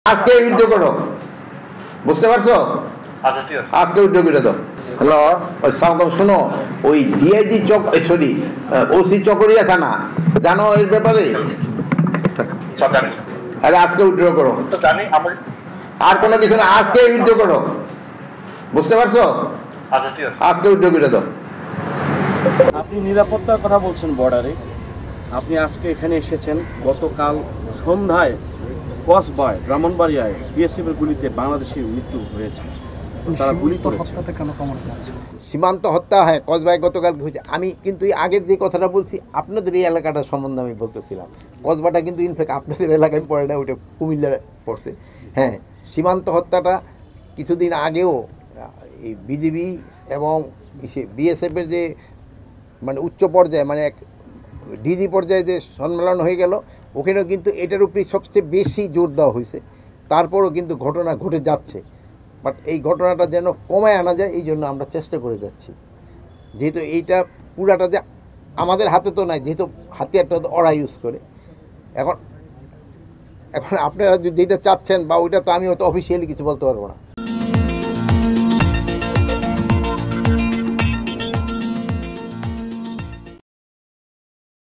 আজকে উইথড্র করো, বুঝতে পারছো? আচ্ছা ঠিক আছে, আজকে উইথড্র করে দাও। হ্যালো, শোনো, ওই ডিআইজি চক, সরি ওসি চকরিয়া থানা, জানো এর ব্যাপারে? সব জানিস? আরে আজকে উইথড্র করো, তো জানি আমরা। আর কোনো কিছু না, আজকে উইথড্র করো, বুঝতে পারছো? আচ্ছা ঠিক আছে, আজকে উইথড্র করে দাও। আপনি নিরাপত্তার কথা বলছেন বর্ডারে, আপনি আজকে এখানে এসেছেন। গতকাল সন্ধ্যায় কসবায় ব্রাহ্মণবাড়িয়ায় বিএসএফের গুলিতে বাংলাদেশের মৃত্যু হয়েছে। তারা গুলি করেছে। সীমান্ত হত্যা, হ্যাঁ, কসবায় গতকাল হয়েছে। আমি কিন্তু আগের যে কথাটা বলছি আপনাদের এই এলাকাটা সম্বন্ধে আমি বলতেছিলাম, কসবাটা কিন্তু ইনফ্যাক্ট আপনাদের এলাকায় পড়ে না, ওইটা কুমিল্লা পড়ছে। হ্যাঁ, সীমান্ত হত্যাটা কিছুদিন আগেও এই বিজিবি এবং বিএসএফের যে মানে উচ্চ পর্যায়ে, মানে এক ডিজি পর্যায়ে যে সম্মেলন হয়ে গেল, ওখানেও কিন্তু এটার উপরেই সবচেয়ে বেশি জোর দেওয়া হয়েছে। তারপরও কিন্তু ঘটনা ঘটে যাচ্ছে, বাট এই ঘটনাটা যেন কমায় আনা যায়, এই জন্য আমরা চেষ্টা করে যাচ্ছি। যেহেতু এইটা পুরাটা যে আমাদের হাতে তো নাই, যেহেতু হাতিয়ারটা তো ওরা ইউজ করে। এখন আপনারা যদি যেটা চাচ্ছেন বা ওইটা তো আমি হয়তো অফিসিয়ালি কিছু বলতে পারবো না।